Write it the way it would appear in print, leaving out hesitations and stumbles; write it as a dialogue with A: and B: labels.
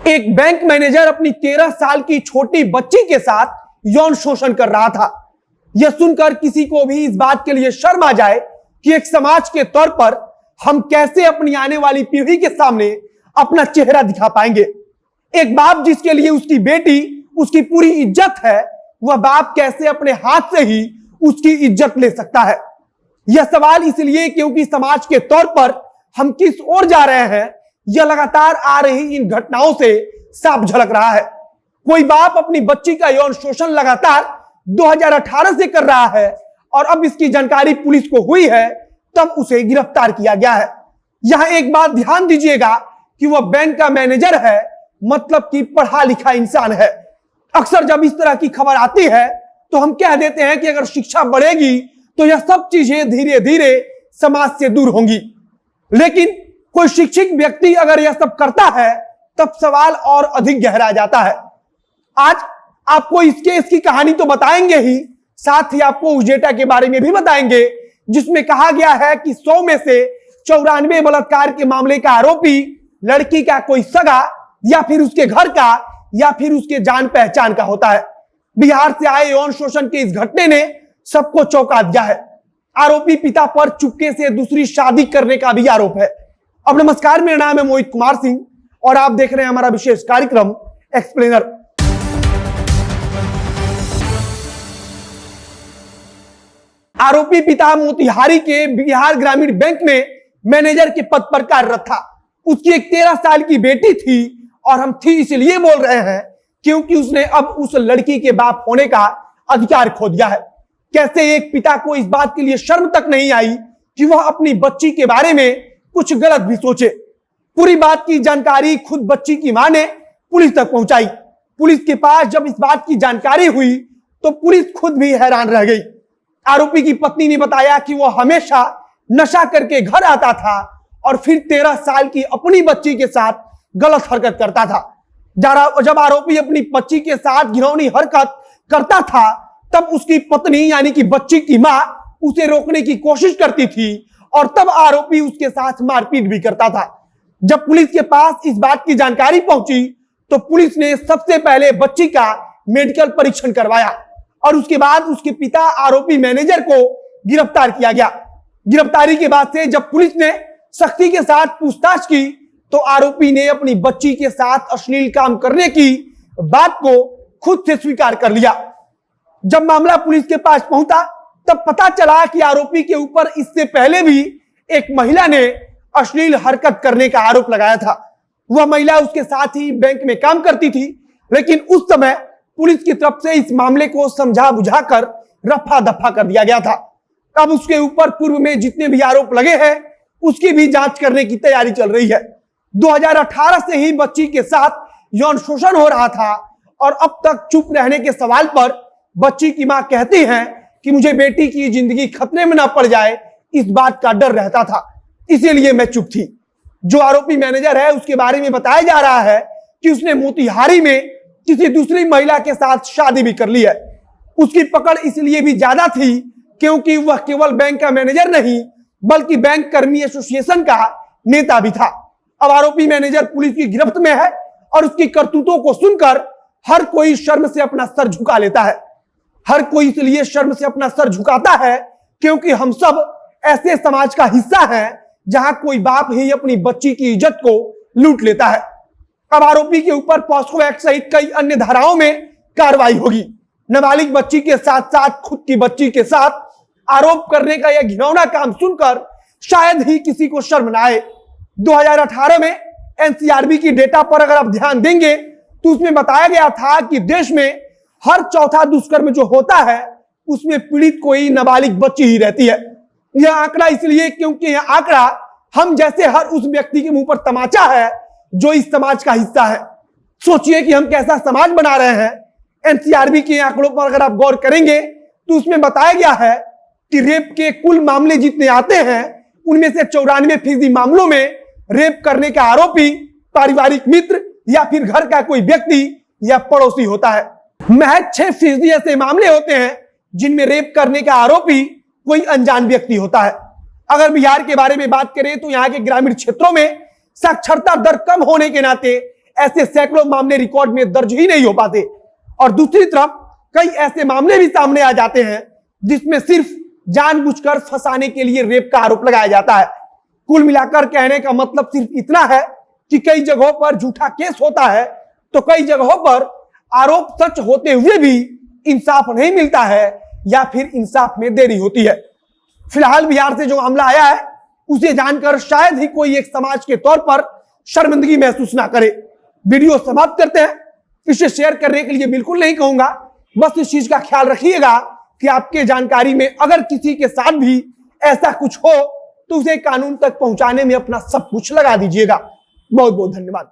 A: एक bank manager अपनी 13 साल की छोटी बच्ची के साथ यौन शोषण कर रहा था। यह सुनकर किसी को भी इस बात के लिए शर्म आ जाए कि एक समाज के तौर पर हम कैसे अपनी आने वाली पीढ़ी के सामने अपना चेहरा दिखा पाएंगे। एक बाप जिसके लिए उसकी बेटी उसकी पूरी इज्जत है, वह बाप कैसे अपने हाथ से ही उसकी इज्जत ले सकता है। यह सवाल इसलिए क्योंकि समाज के तौर पर हम किस ओर जा रहे हैं, यह लगातार आ रही इन घटनाओं से साफ झलक रहा है। कोई बाप अपनी बच्ची का यौन शोषण लगातार 2018 से कर रहा है और अब इसकी जानकारी पुलिस को हुई है, तब उसे गिरफ्तार किया गया है। यहां एक बात ध्यान दीजिएगा कि वह बैंक का मैनेजर है, मतलब कि पढ़ा लिखा इंसान है। अक्सर जब इस तरह की खबर आती है तो हम कह देते हैं कि अगर शिक्षा बढ़ेगी तो यह सब चीजें धीरे धीरे समाज से दूर होंगी, लेकिन कोई शिक्षित व्यक्ति अगर यह सब करता है तब सवाल और अधिक गहरा जाता है। आज आपको इस केस की कहानी तो बताएंगे ही, साथ ही आपको उस डेटा के बारे में भी बताएंगे जिसमें कहा गया है कि 100 में से 94 बलात्कार के मामले का आरोपी लड़की का कोई सगा या फिर उसके घर का या फिर उसके जान पहचान का होता है। बिहार से आए यौन शोषण के इस घटने ने सबको चौंका दिया है। आरोपी पिता पर चुपके से दूसरी शादी करने का भी आरोप है। अब नमस्कार, मेरा नाम है मोहित कुमार सिंह और आप देख रहे हैं हमारा विशेष कार्यक्रम एक्सप्लेनर। आरोपी पिता मोतिहारी के बिहार ग्रामीण बैंक में मैनेजर के पद पर कार्यरत था। उसकी एक 13 साल की बेटी थी और हम थी इसलिए बोल रहे हैं क्योंकि उसने अब उस लड़की के बाप होने का अधिकार खो दिया है। कैसे एक पिता को इस बात के लिए शर्म तक नहीं आई कि वह अपनी बच्ची के बारे में कुछ गलत भी सोचे। पूरी बात की जानकारी खुद बच्ची की मां ने पुलिस तक पहुंचाई। पुलिस के पास जब इस बात की जानकारी हुई तो पुलिस खुद भी हैरान रह गई। आरोपी की पत्नी ने बताया कि वह हमेशा नशा करके घर आता था और फिर 13 साल की अपनी बच्ची के साथ गलत हरकत करता था। जब आरोपी अपनी बच्ची के साथ घिनौनी हरकत करता था तब उसकी पत्नी यानी कि बच्ची की मां उसे रोकने की कोशिश करती थी और तब आरोपी उसके साथ मारपीट भी करता था। जब पुलिस के पास इस बात की जानकारी पहुंची तो पुलिस ने सबसे पहले बच्ची का मेडिकल परीक्षण करवाया और उसके बाद उसके पिता आरोपी मैनेजर को गिरफ्तार किया गया। गिरफ्तारी के बाद से जब पुलिस ने सख्ती के साथ पूछताछ की तो आरोपी ने अपनी बच्ची के साथ अश्लील काम करने की बात को खुद से स्वीकार कर लिया। जब मामला पुलिस के पास पहुंचा तब पता चला कि आरोपी के ऊपर इससे पहले भी एक महिला ने अश्लील हरकत करने का आरोप लगाया था। वह महिला उसके साथ ही बैंक में काम करती थी, लेकिन उस समय पुलिस की तरफ से इस मामले को समझा बुझाकर रफा दफा कर दिया गया था। अब उसके ऊपर पूर्व में जितने भी आरोप लगे हैं उसकी भी जांच करने की तैयारी चल रही है। 2018 से ही बच्ची के साथ यौन शोषण हो रहा था और अब तक चुप रहने के सवाल पर बच्ची की मां कहती हैं कि मुझे बेटी की जिंदगी खतरे में ना पड़ जाए, इस बात का डर रहता था, इसीलिए मैं चुप थी। जो आरोपी मैनेजर है उसके बारे में बताया जा रहा है कि उसने मोतिहारी में किसी दूसरी महिला के साथ शादी भी कर ली है। उसकी पकड़ इसलिए भी ज्यादा थी क्योंकि वह केवल बैंक का मैनेजर नहीं बल्कि बैंक कर्मी एसोसिएशन का नेता भी था। अब आरोपी मैनेजर पुलिस की गिरफ्त में है और उसकी करतूतों को सुनकर हर कोई शर्म से अपना सर झुका लेता है। हर कोई इसलिए शर्म से अपना सर झुकाता है क्योंकि हम सब ऐसे समाज का हिस्सा हैं जहां कोई बाप ही अपनी बच्ची की इज्जत को लूट लेता है। अब आरोपी के ऊपर पॉस्को एक्ट सहित कई अन्य धाराओं में कार्रवाई होगी। नाबालिग बच्ची के साथ साथ खुद की बच्ची के साथ आरोप करने का यह घिनौना काम सुनकर शायद ही किसी को शर्म न आए। 2018 में एनसीआरबी की डेटा पर अगर आप ध्यान देंगे तो उसमें बताया गया था कि देश में हर चौथा दुष्कर्म जो होता है उसमें पीड़ित कोई नाबालिग बच्ची ही रहती है। यह आंकड़ा इसलिए क्योंकि यह आंकड़ा हम जैसे हर उस व्यक्ति के मुंह पर तमाचा है जो इस समाज का हिस्सा है। सोचिए कि हम कैसा समाज बना रहे हैं। एनसीआरबी के आंकड़ों पर अगर आप गौर करेंगे तो उसमें बताया गया है कि रेप के कुल मामले जितने आते हैं उनमें से 94% मामलों में रेप करने का आरोपी पारिवारिक मित्र या फिर घर का कोई व्यक्ति या पड़ोसी होता है। महज 6% ऐसे मामले होते हैं जिनमें रेप करने का आरोपी कोई अनजान व्यक्ति होता है। अगर बिहार के बारे में बात करें तो यहाँ के ग्रामीण क्षेत्रों में साक्षरता दर कम होने के नाते ऐसे सैकड़ों मामले रिकॉर्ड में दर्ज ही नहीं हो पाते। और दूसरी तरफ कई ऐसे मामले भी सामने आ जाते हैं जिसमें सिर्फ जानबूझकर फंसाने के लिए रेप का आरोप लगाया जाता है। कुल मिलाकर कहने का मतलब सिर्फ इतना है कि कई जगहों पर झूठा केस होता है तो कई जगहों पर आरोप सच होते हुए भी इंसाफ नहीं मिलता है या फिर इंसाफ में देरी होती है। फिलहाल बिहार से जो मामला आया है उसे जानकर शायद ही कोई एक समाज के तौर पर शर्मिंदगी महसूस ना करे। वीडियो समाप्त करते हैं। इसे शेयर करने के लिए बिल्कुल नहीं कहूंगा, बस इस चीज का ख्याल रखिएगा कि आपके जानकारी में अगर किसी के साथ भी ऐसा कुछ हो तो उसे कानून तक पहुंचाने में अपना सब कुछ लगा दीजिएगा। बहुत बहुत धन्यवाद।